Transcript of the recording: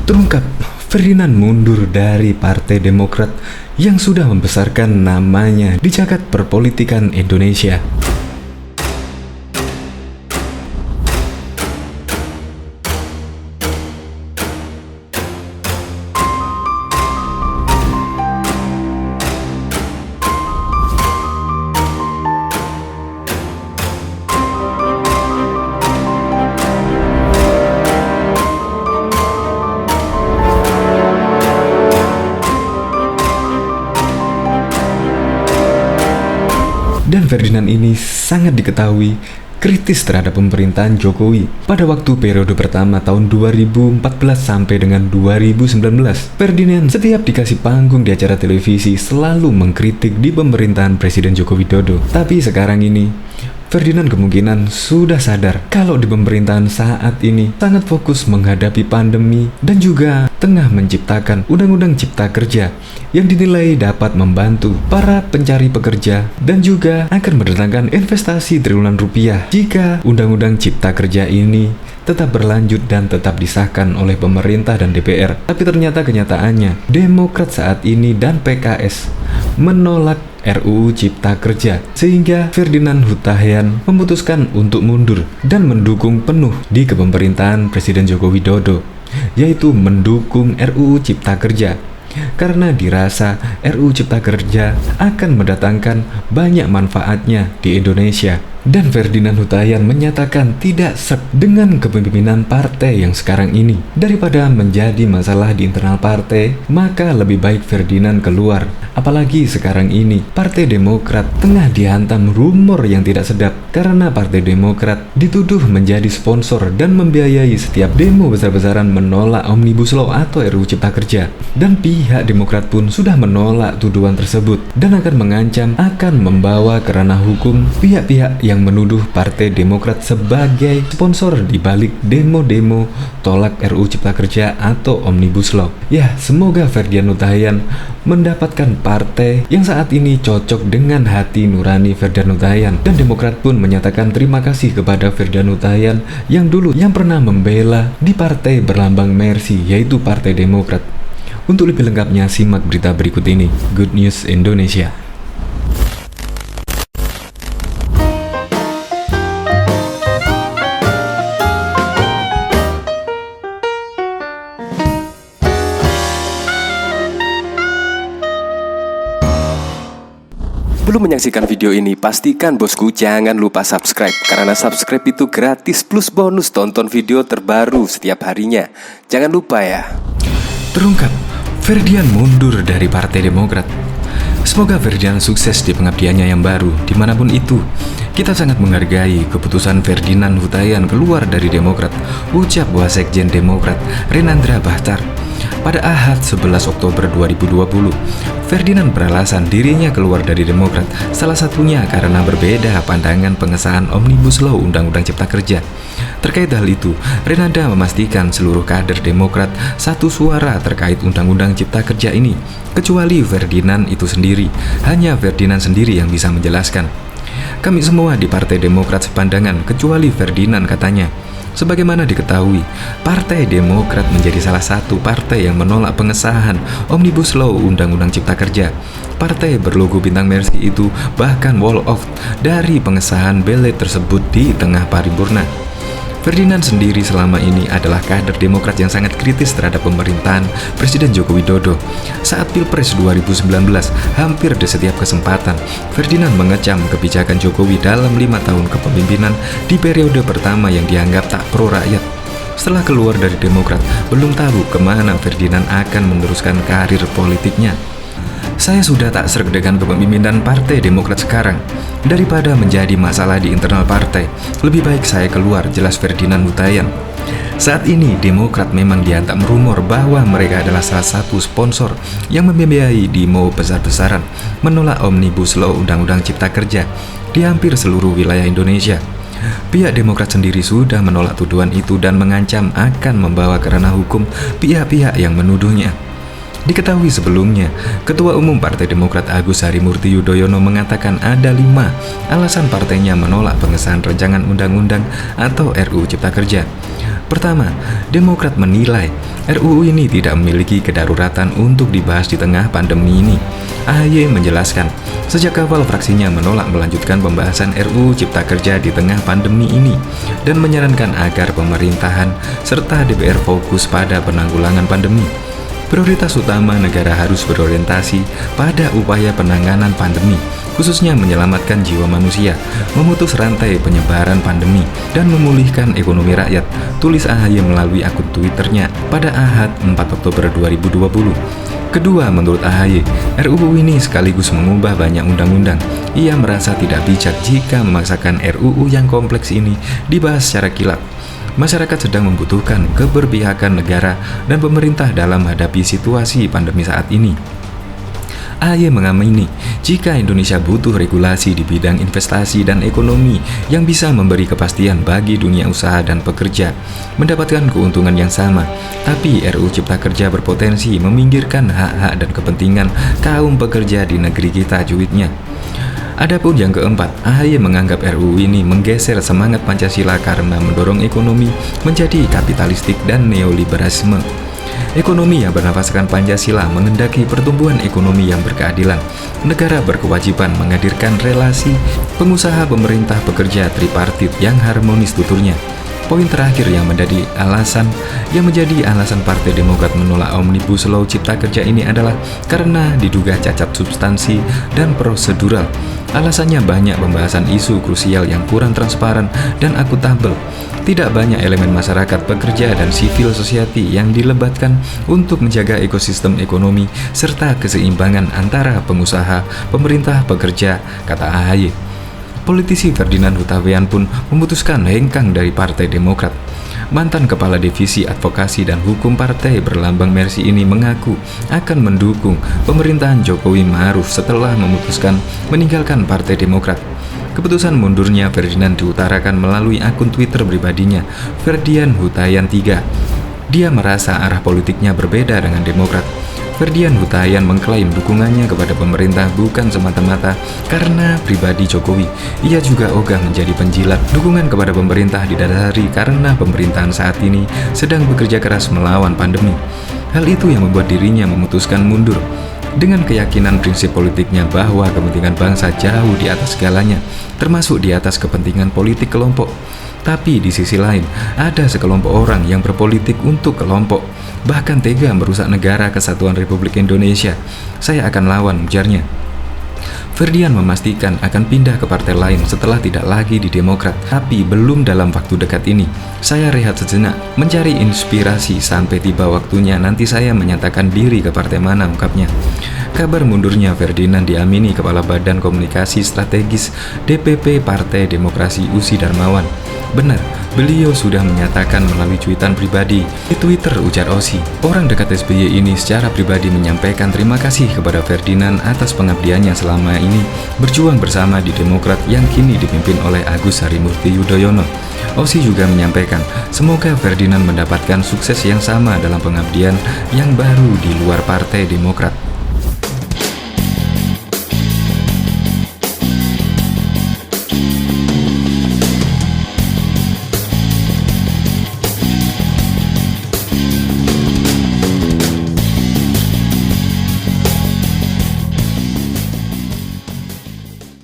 Terungkap, Ferdinand mundur dari Partai Demokrat yang sudah membesarkan namanya di jagat perpolitikan Indonesia. Dan Ferdinand ini sangat diketahui kritis terhadap pemerintahan Jokowi pada waktu periode pertama tahun 2014 sampai dengan 2019. Ferdinand setiap dikasih panggung di acara televisi selalu mengkritik di pemerintahan Presiden Joko Widodo. Tapi sekarang ini Ferdinand kemungkinan sudah sadar kalau di pemerintahan saat ini sangat fokus menghadapi pandemi dan juga tengah menciptakan Undang-Undang Cipta Kerja yang dinilai dapat membantu para pencari pekerja dan juga akan mendatangkan investasi triliunan rupiah jika Undang-Undang Cipta Kerja ini tetap berlanjut dan tetap disahkan oleh pemerintah dan DPR. Tapi ternyata kenyataannya Demokrat saat ini dan PKS menolak RUU Cipta Kerja, sehingga Ferdinand Hutahian memutuskan untuk mundur dan mendukung penuh di kepemerintahan Presiden Joko Widodo, yaitu mendukung RUU Cipta Kerja. Karena dirasa RUU Cipta Kerja akan mendatangkan banyak manfaatnya di Indonesia. Dan Ferdinand Hutahian menyatakan tidak sreg dengan kepemimpinan partai yang sekarang ini. Daripada menjadi masalah di internal partai, maka lebih baik Ferdinand keluar. Apalagi sekarang ini Partai Demokrat tengah dihantam rumor yang tidak sedap karena Partai Demokrat dituduh menjadi sponsor dan membiayai setiap demo besar-besaran menolak Omnibus Law atau RUU Cipta Kerja. Dan pihak Demokrat pun sudah menolak tuduhan tersebut dan akan mengancam akan membawa ke ranah hukum pihak-pihak yang menuduh Partai Demokrat sebagai sponsor di balik demo-demo tolak RUU Cipta Kerja atau Omnibus Law. Ya, semoga Ferdinand Hutahian mendapatkan partai yang saat ini cocok dengan hati nurani Ferdinand Hutahian. Dan Demokrat pun menyatakan terima kasih kepada Ferdinand Hutahian yang dulu pernah membela di partai berlambang Mercy, yaitu Partai Demokrat. Untuk lebih lengkapnya simak berita berikut ini. Good News Indonesia. Sebelum menyaksikan video ini, pastikan bosku jangan lupa subscribe, karena subscribe itu gratis plus bonus tonton video terbaru setiap harinya. Jangan lupa ya. Terungkap, Ferdinand mundur dari Partai Demokrat. Semoga Ferdinand sukses di pengabdiannya yang baru dimanapun itu. Kita sangat menghargai keputusan Ferdinand Hutahian keluar dari Demokrat, ucap Wasekjen Demokrat Renandra Bahtar. Pada Ahad 11 Oktober 2020, Ferdinand beralasan dirinya keluar dari Demokrat, salah satunya karena berbeda pandangan pengesahan Omnibus Law Undang-Undang Cipta Kerja. Terkait hal itu, Renanda memastikan seluruh kader Demokrat satu suara terkait Undang-Undang Cipta Kerja ini, kecuali Ferdinand itu sendiri. Hanya Ferdinand sendiri yang bisa menjelaskan. Kami semua di Partai Demokrat sepandangan, kecuali Ferdinand, katanya. Sebagaimana diketahui, Partai Demokrat menjadi salah satu partai yang menolak pengesahan Omnibus Law Undang-Undang Cipta Kerja. Partai berlogo bintang Mercy itu bahkan wall off dari pengesahan belet tersebut di tengah paripurna. Ferdinand sendiri selama ini adalah kader Demokrat yang sangat kritis terhadap pemerintahan Presiden Joko Widodo. Saat Pilpres 2019, hampir di setiap kesempatan, Ferdinand mengecam kebijakan Jokowi dalam 5 tahun kepemimpinan di periode pertama yang dianggap tak pro rakyat. Setelah keluar dari Demokrat, belum tahu kemana Ferdinand akan meneruskan karir politiknya. Saya sudah tak sreg dengan kepemimpinan Partai Demokrat sekarang. Daripada menjadi masalah di internal partai, lebih baik saya keluar, jelas Ferdinand Hutahian. Saat ini Demokrat memang dihantam rumor bahwa mereka adalah salah satu sponsor yang membiayai demo besar-besaran menolak Omnibus Law Undang-Undang Cipta Kerja di hampir seluruh wilayah Indonesia. Pihak Demokrat sendiri sudah menolak tuduhan itu dan mengancam akan membawa ke ranah hukum pihak-pihak yang menuduhnya. Diketahui sebelumnya, Ketua Umum Partai Demokrat Agus Harimurti Yudhoyono mengatakan ada 5 alasan partainya menolak pengesahan rancangan undang-undang atau RUU Cipta Kerja. Pertama, Demokrat menilai RUU ini tidak memiliki kedaruratan untuk dibahas di tengah pandemi ini. AHY menjelaskan, sejak awal fraksinya menolak melanjutkan pembahasan RUU Cipta Kerja di tengah pandemi ini dan menyarankan agar pemerintahan serta DPR fokus pada penanggulangan pandemi. Prioritas utama negara harus berorientasi pada upaya penanganan pandemi, khususnya menyelamatkan jiwa manusia, memutus rantai penyebaran pandemi, dan memulihkan ekonomi rakyat, tulis AHY melalui akun Twitternya pada Ahad 4 Oktober 2020. Kedua, menurut AHY, RUU ini sekaligus mengubah banyak undang-undang. Ia merasa tidak bijak jika memaksakan RUU yang kompleks ini dibahas secara kilat. Masyarakat sedang membutuhkan keberpihakan negara dan pemerintah dalam menghadapi situasi pandemi saat ini. AHY mengamini jika Indonesia butuh regulasi di bidang investasi dan ekonomi yang bisa memberi kepastian bagi dunia usaha dan pekerja mendapatkan keuntungan yang sama, tapi RUU Cipta Kerja berpotensi meminggirkan hak-hak dan kepentingan kaum pekerja di negeri kita, cuitnya. Adapun yang keempat, AHY menganggap RUU ini menggeser semangat Pancasila karena mendorong ekonomi menjadi kapitalistik dan neoliberalisme. Ekonomi yang bernafaskan Pancasila mengendaki pertumbuhan ekonomi yang berkeadilan. Negara berkewajiban menghadirkan relasi pengusaha pemerintah pekerja tripartit yang harmonis, tuturnya. Poin terakhir yang menjadi alasan Partai Demokrat menolak Omnibus Law Cipta Kerja ini adalah karena diduga cacat substansi dan prosedural. Alasannya banyak pembahasan isu krusial yang kurang transparan dan akuntabel. Tidak banyak elemen masyarakat, pekerja, dan civil society yang dilebatkan untuk menjaga ekosistem ekonomi serta keseimbangan antara pengusaha, pemerintah, pekerja, kata AHY. Politisi Ferdinand Huta Heian pun memutuskan hengkang dari Partai Demokrat. Mantan Kepala Divisi Advokasi dan Hukum Partai berlambang Mercy ini mengaku akan mendukung pemerintahan Jokowi Ma'ruf setelah memutuskan meninggalkan Partai Demokrat. Keputusan mundurnya Ferdinand diutarakan melalui akun Twitter pribadinya, Ferdian Huta Heian 3. Dia merasa arah politiknya berbeda dengan Demokrat. Ferdian Huta Heian mengklaim dukungannya kepada pemerintah bukan semata-mata karena pribadi Jokowi. Ia juga ogah menjadi penjilat. Dukungan kepada pemerintah didasari karena pemerintahan saat ini sedang bekerja keras melawan pandemi. Hal itu yang membuat dirinya memutuskan mundur. Dengan keyakinan prinsip politiknya bahwa kepentingan bangsa jauh di atas segalanya, termasuk di atas kepentingan politik kelompok. Tapi di sisi lain, ada sekelompok orang yang berpolitik untuk kelompok, bahkan tega merusak negara kesatuan Republik Indonesia. Saya akan lawan, ujarnya. Ferdian memastikan akan pindah ke partai lain setelah tidak lagi di Demokrat, tapi belum dalam waktu dekat ini. Saya rehat sejenak, mencari inspirasi sampai tiba waktunya nanti saya menyatakan diri ke partai mana, ungkapnya. Kabar mundurnya Ferdinand diamini Kepala Badan Komunikasi Strategis DPP Partai Demokrasi Usi Darmawan. Benar, beliau sudah menyatakan melalui cuitan pribadi di Twitter, ujar Osi. Orang dekat SBY ini secara pribadi menyampaikan terima kasih kepada Ferdinand atas pengabdiannya selama ini berjuang bersama di Demokrat yang kini dipimpin oleh Agus Harimurti Yudhoyono. Osi juga menyampaikan semoga Ferdinand mendapatkan sukses yang sama dalam pengabdian yang baru di luar Partai Demokrat.